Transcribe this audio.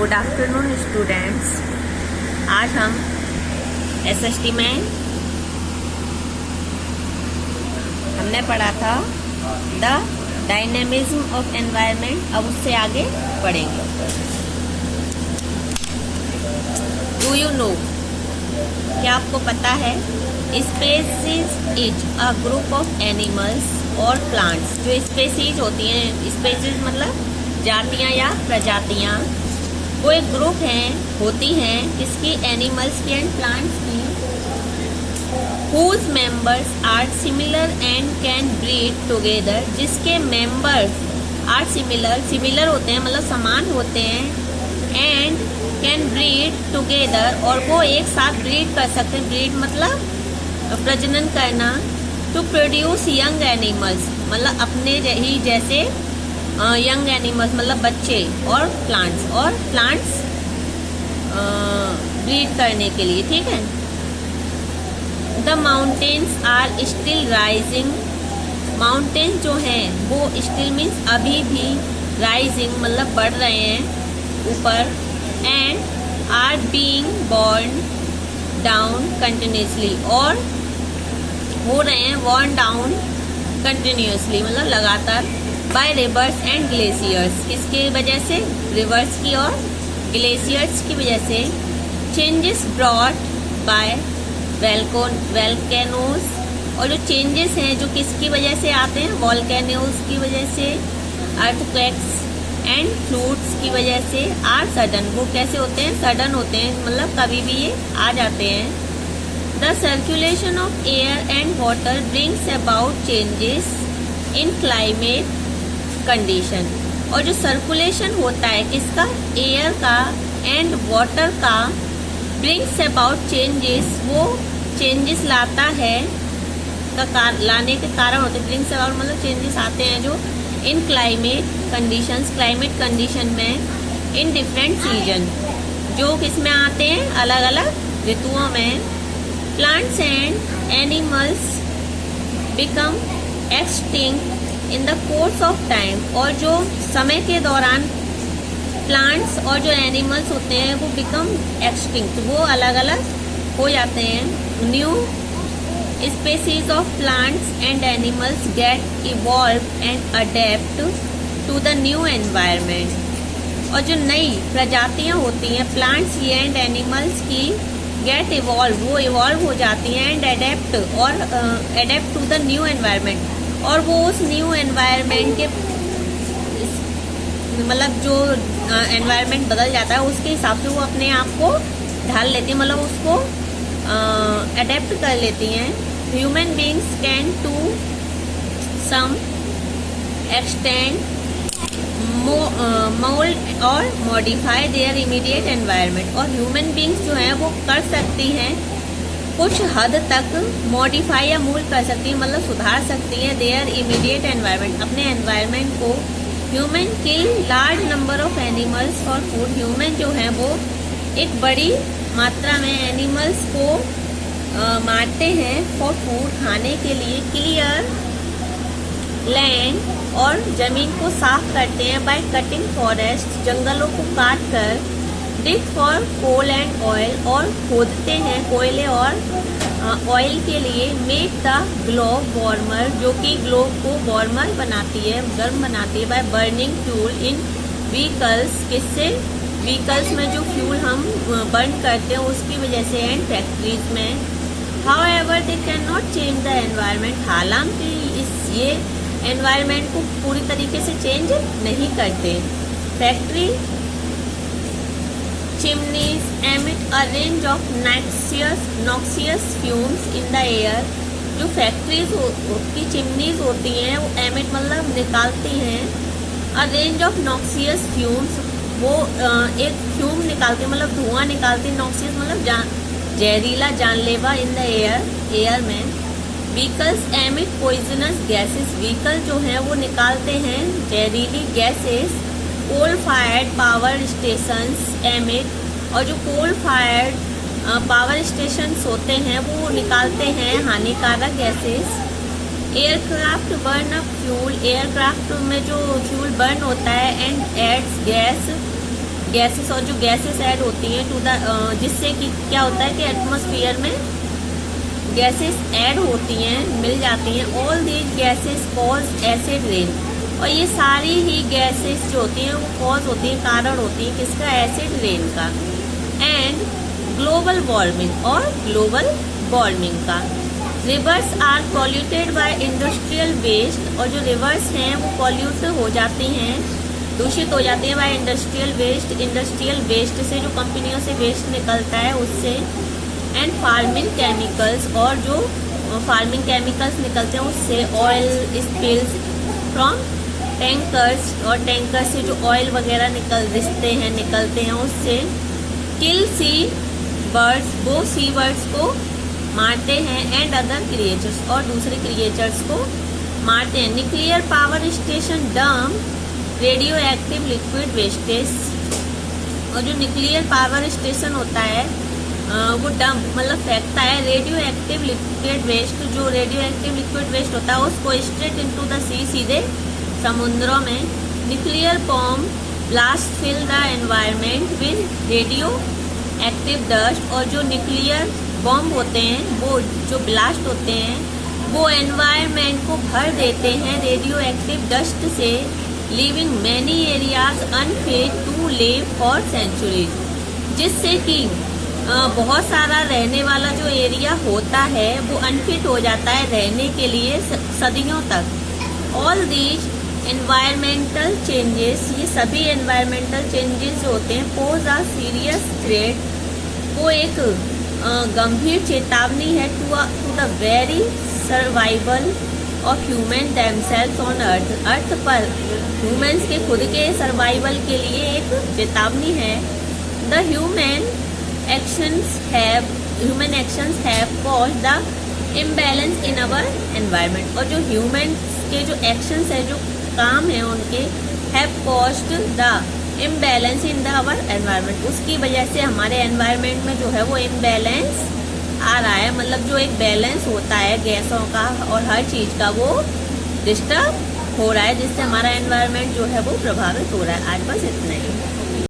Good afternoon students. आज हम SST में हमने पढ़ा था द डायनेमिज्म ऑफ एनवायरनमेंट। अब उससे आगे पढ़ेंगे। डू यू नो, क्या आपको पता है, species is a group of animals और प्लांट्स। जो स्पेसीज होती हैं, स्पेसीज मतलब जातियां या प्रजातियां, वो एक ग्रुप होती हैं किसकी, एनिमल्स की एंड प्लांट्स की, whose members are similar and can breed together। जिसके members are similar होते हैं मतलब समान होते हैं, and can breed together और वो एक साथ ब्रीड कर सकते हैं। ब्रीड मतलब प्रजनन करना। to produce young animals मतलब अपने ही जैसे यंग एनिमल्स मतलब बच्चे, और प्लांट्स ब्रीड करने के लिए, ठीक है। The mountains are still rising. Mountains जो हैं वो स्टिल मीन्स अभी भी, राइजिंग मतलब बढ़ रहे हैं ऊपर, and are being burn down continuously और हो रहे हैं बर्न डाउन कंटिन्यूसली मतलब लगातार, बाय रिवर्स एंड ग्लेशियर्स। किसकी वजह से, रिवर्स की और ग्लेशियर्स की वजह से। चेंजेस ब्रॉट बाय वोल्केनोज, और जो चेंजेस हैं जो किसकी वजह से आते हैं, वोल्केनोज की वजह से, अर्थक्वेक्स एंड फ्लूड्स की वजह से, आर सडन। वो कैसे होते हैं, सडन होते हैं मतलब कभी भी ये आ जाते हैं। The circulation of air and water brings about changes in climate condition. और जो सर्कुलेशन होता है किसका, एयर का एंड वाटर का, ब्रिंग्स अबाउट चेंजेस, वो चेंजेस लाता है लाने के कारण होते हैं। ब्रिंग्स अबाउट मतलब चेंजेस आते हैं जो इन क्लाइमेट कंडीशंस, क्लाइमेट कंडीशन में, इन डिफरेंट सीजन, जो किसमें आते हैं, अलग अलग ऋतुओं में। Plants and animals become extinct in the course of time. और जो समय के दौरान प्लांट्स और जो एनिमल्स होते हैं वो बिकम एक्सटिंक्ट, वो अलग अलग हो जाते हैं। New species of plants and animals get evolve and adapt to the new environment. और जो नई प्रजातियां होती हैं प्लांट्स की एंड एनिमल्स की, गेट इवॉल्व, वो इवॉल्व हो जाती हैं, एंड अडेप्ट और adapt to the new environment, और वो उस न्यू एनवायरनमेंट के मतलब जो एनवायरनमेंट बदल जाता है उसके हिसाब से वो अपने आप को ढाल लेती है, मतलब उसको अडेप्ट कर लेती हैं। Human beings can to some extent mould और मॉडिफाई देयर इमीडिएट एनवायरनमेंट। और ह्यूमन बींग्स जो हैं वो कर सकती हैं कुछ हद तक, मॉडिफाई या मोल्ड कर सकती है मतलब सुधार सकती है देयर इमीडिएट एनवायरनमेंट, अपने एनवायरनमेंट को। Human kill large number of animals for food. Human जो है वो एक बड़ी मात्रा में एनिमल्स को मारते हैं फॉर फूड, खाने के लिए। क्लियर लैंड और जमीन को साफ करते हैं बाय कटिंग फॉरेस्ट, जंगलों को काट कर। डिग फॉर कोल एंड ऑयल, और खोदते हैं कोयले और ऑयल के लिए। मेक द ग्लोब वार्मर, जो कि ग्लोब को वार्मर बनाती है, गर्म बनाती है। By burning fuel in vehicles, किससे, व्हीकल्स में जो फ्यूल हम बर्न करते हैं उसकी वजह से, एंड फैक्ट्रीज में। However they can not change the environment, हालांकि ये एनवायरनमेंट को पूरी तरीके से चेंज नहीं करते। Factory chimneys emit a range of noxious fumes in the air। जो फैक्ट्रीज की चिमनीज होती हैं वो एमिट मतलब निकालती हैं, a range of noxious fumes, वो एक फ्यूम निकालती है मतलब धुआं निकालती, नॉक्सियस मतलब जहरीला, जानलेवा, इन द एयर में। Vehicles emit poisonous gases, vehicle जो हैं वो निकालते हैं जहरीली gases. Coal fired power stations emit, और जो कोल फायर्ड पावर स्टेशंस होते हैं वो निकालते हैं हानिकारक gases. Aircraft burn up fuel, aircraft में जो फ्यूल बर्न होता है, एंड एड्स गैस गैसेस, और जो गैसेस ऐड होती हैं टू द, जिससे कि क्या होता है कि एटमॉस्फेयर में गैसेस ऐड होती हैं, मिल जाती हैं। All these gases cause acid rain, और ये सारी ही गैसेस जो होती हैं वो कॉज होती हैं, कारण होती हैं किसका, एसिड रेन का। एंड ग्लोबल वार्मिंग, और ग्लोबल वार्मिंग का। Rivers are polluted by industrial waste, और जो रिवर्स हैं वो पॉल्यूट हो जाती हैं, दूषित हो जाती हैं by industrial waste, industrial waste से, जो कंपनियों से वेस्ट निकलता है उससे। एंड फार्मिंग केमिकल्स, और जो फार्मिंग केमिकल्स निकलते हैं उससे। ऑयल स्पिल्स फ्रॉम टैंकर्स, और टैंकर से जो ऑयल वगैरह निकलते हैं उससे। किल सी बर्ड्स, वो सी बर्ड्स को मारते हैं। एंड अदर क्रिएचर्स, और दूसरे क्रिएचर्स को मारते हैं। Nuclear power station dump radio active liquid wastage, और जो न्यूक्लियर पावर स्टेशन होता है वो डंप मतलब फेंकता है रेडियो एक्टिव लिक्विड वेस्ट, जो रेडियो एक्टिव लिक्विड वेस्ट होता है उसको स्ट्रेट इनटू द सी, सीधे समुद्रों में। Nuclear bomb blast fill the environment with radioactive dust, और जो न्यूक्लियर बॉम्ब होते हैं वो जो ब्लास्ट होते हैं वो एनवायरनमेंट को भर देते हैं रेडियो एक्टिव डस्ट से, leaving many areas unfit to live for centuries, जिससे कि बहुत सारा रहने वाला जो एरिया होता है वो अनफिट हो जाता है रहने के लिए सदियों तक। ऑल दीज एनवायरमेंटल चेंजेस, ये सभी एनवायरमेंटल चेंजेस जो होते हैं पोज अ सीरियस थ्रेट, वो एक गंभीर चेतावनी है to the very survival of human themselves on earth, earth पर ह्यूमंस के खुद के सर्वाइवल के लिए एक चेतावनी है। The human actions have caused the imbalance in our environment, और जो ह्यूमन के जो एक्शंस है, जो काम है उनके, have caused the imbalance in the our environment, उसकी वजह से हमारे एनवायरनमेंट में जो है वो इम्बैलेंस आ रहा है, मतलब जो एक बैलेंस होता है गैसों का और हर चीज़ का वो डिस्टर्ब हो रहा है, जिससे हमारा एनवायरनमेंट जो है वो प्रभावित हो रहा है। आज बस इतना ही।